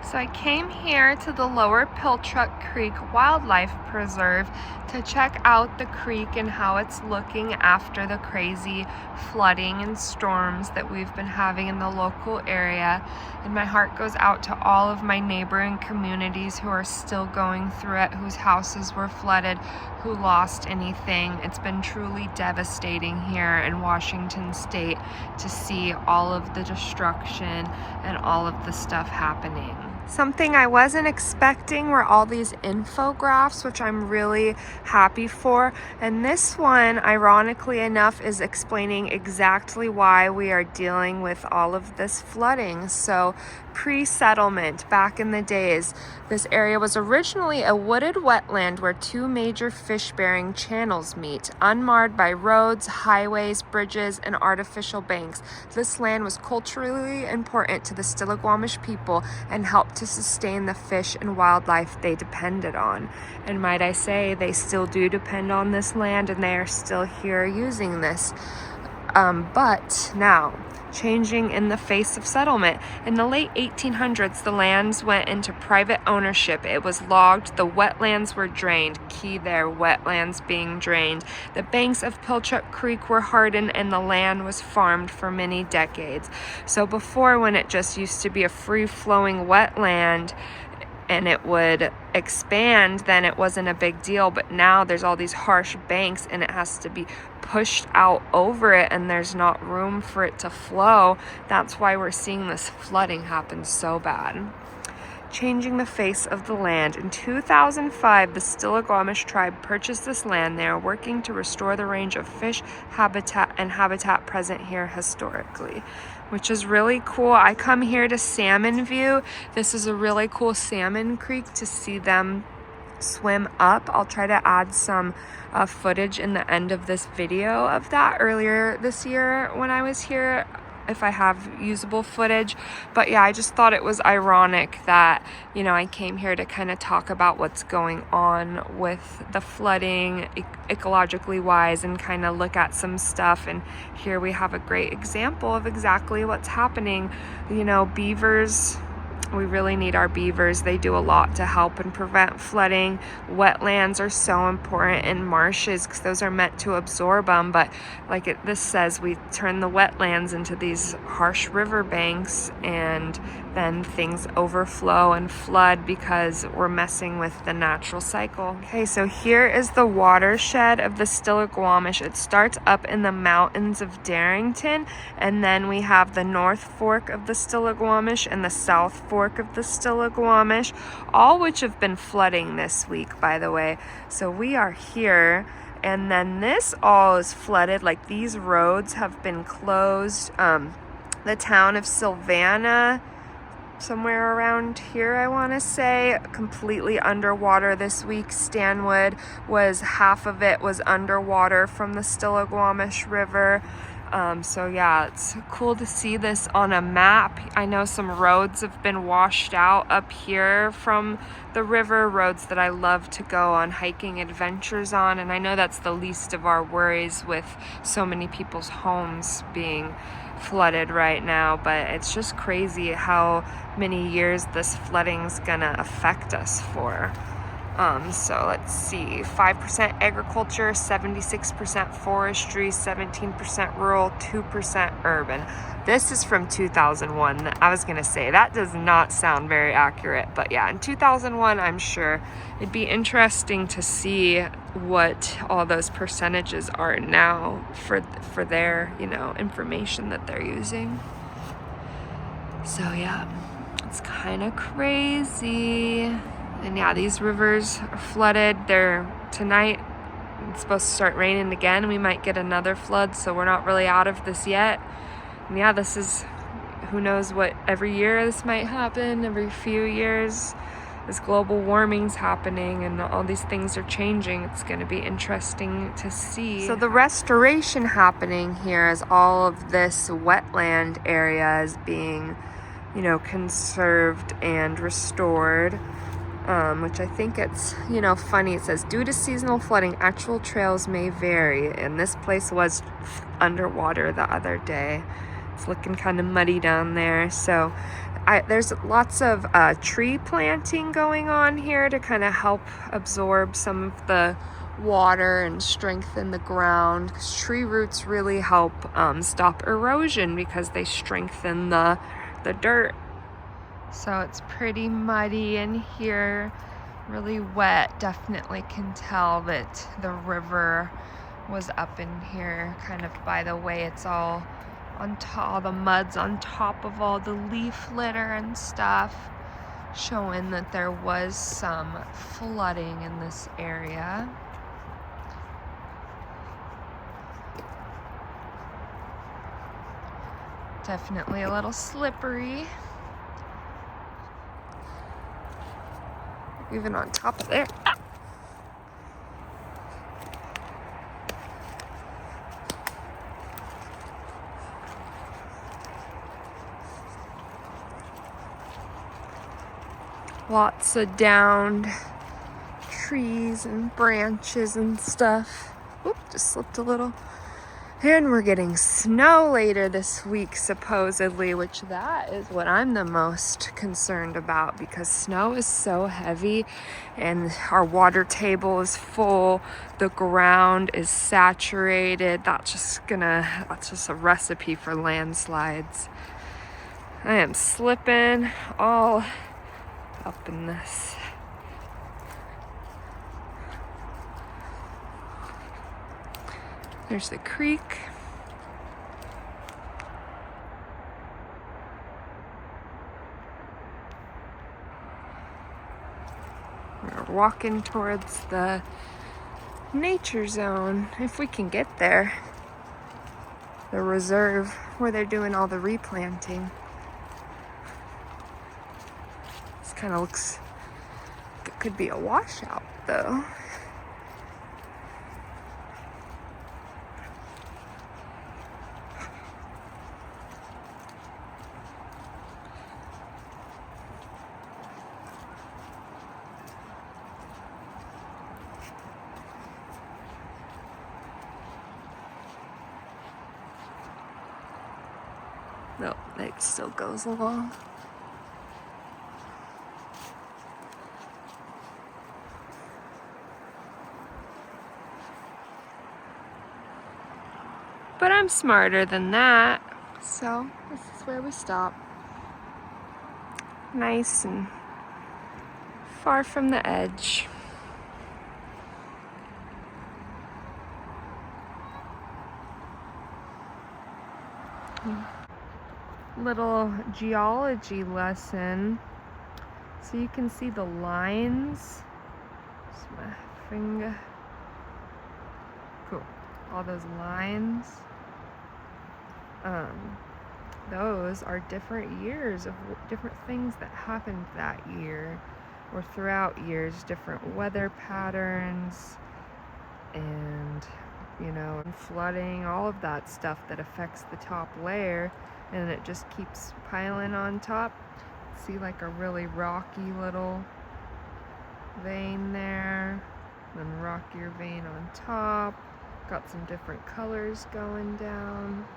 So I came here to the Lower Pilchuck Creek Wildlife Preserve to check out the creek and how it's looking after the crazy flooding and storms that we've been having in the local area. And my heart goes out to all of my neighboring communities who are still going through it, whose houses were flooded, who lost anything. It's been truly devastating here in Washington State to see all of the destruction and all of the stuff happening. Something I wasn't expecting were all these infographics, which I'm really happy for. And this one, ironically enough, is explaining exactly why we are dealing with all of this flooding. So pre-settlement, back in the days, this area was originally a wooded wetland where two major fish-bearing channels meet, unmarred by roads, highways, bridges, and artificial banks. This land was culturally important to the Stillaguamish people and helped to sustain the fish and wildlife they depended on. And might I say, they still do depend on this land, and they are still here using this. But now, changing in the face of settlement. In the late 1800s, the lands went into private ownership. It was logged, the wetlands were drained. Key there, wetlands being drained. The banks of Pilchuck Creek were hardened and the land was farmed for many decades. So before, when it just used to be a free-flowing wetland and it would expand, then it wasn't a big deal. But now there's all these harsh banks and it has to be pushed out over it, and there's not room for it to flow. That's why we're seeing this flooding happen so bad. Changing the face of the land. In 2005, the Stillaguamish tribe purchased this land. They are working to restore the range of fish habitat present here historically, which is really cool. I come here to Salmon View. This is a really cool salmon creek to see them swim up. I'll try to add some footage in the end of this video of that earlier this year when I was here, if I have usable footage. But yeah, I just thought it was ironic that, you know, I came here to kind of talk about what's going on with the flooding ecologically wise and kind of look at some stuff. And here we have a great example of exactly what's happening. You know, beavers, we really need our beavers. They do a lot to help and prevent flooding. Wetlands are so important, and marshes, because those are meant to absorb them. But like this says, we turn the wetlands into these harsh riverbanks, and then things overflow and flood because we're messing with the natural cycle. Okay, so here is the watershed of the Stillaguamish. It starts up in the mountains of Darrington, and then we have the North Fork of the Stillaguamish and the South Fork of the Stillaguamish, all which have been flooding this week, by the way. So we are here, and then this all is flooded. Like, these roads have been closed. The town of Savannah, somewhere around here, I want to say, completely underwater this week. Stanwood was, half of it was underwater from the Stillaguamish River. So yeah, it's cool to see this on a map. I know some roads have been washed out up here from the river, roads that I love to go on hiking adventures on, and I know that's the least of our worries with so many people's homes being flooded right now. But it's just crazy how many years this flooding's gonna affect us for. So let's see, 5% agriculture, 76% forestry, 17% rural, 2% urban. This is from 2001. I was gonna say, that does not sound very accurate, but yeah, in 2001, I'm sure. It'd be interesting to see what all those percentages are now for their, you know, information that they're using. So yeah, it's kind of crazy. And yeah, these rivers are flooded. Tonight, it's supposed to start raining again. We might get another flood, so we're not really out of this yet. And yeah, this is, who knows what, every year this might happen, every few years. This global warming's happening and all these things are changing. It's going to be interesting to see. So the restoration happening here is all of this wetland area is being, you know, conserved and restored. Which I think it's, you know, funny. It says, due to seasonal flooding, actual trails may vary. And this place was underwater the other day. It's looking kind of muddy down there. So there's lots of tree planting going on here to kind of help absorb some of the water and strengthen the ground, because tree roots really help stop erosion because they strengthen the dirt. So it's pretty muddy in here, really wet. Definitely can tell that the river was up in here, kind of by the way it's all on top, the mud's on top of all the leaf litter and stuff, showing that there was some flooding in this area. Definitely a little slippery. Even on top of there. Ah! Lots of downed trees and branches and stuff. Oop, just slipped a little. And we're getting snow later this week, supposedly, which that is what I'm the most concerned about, because snow is so heavy and our water table is full. The ground is saturated. That's just a recipe for landslides. I am slipping all up in this. There's the creek. We're walking towards the nature zone, if we can get there. The reserve where they're doing all the replanting. This kind of looks like it could be a washout though. No, it still goes along. But I'm smarter than that, so this is where we stop. Nice and far from the edge. Little geology lesson. So you can see the lines. Just my finger. Cool. All those lines. Those are different years of different things that happened that year or throughout years, different weather patterns and, you know, flooding, all of that stuff that affects the top layer, and it just keeps piling on top. See, like a really rocky little vein there, then rockier vein on top. Got some different colors going down.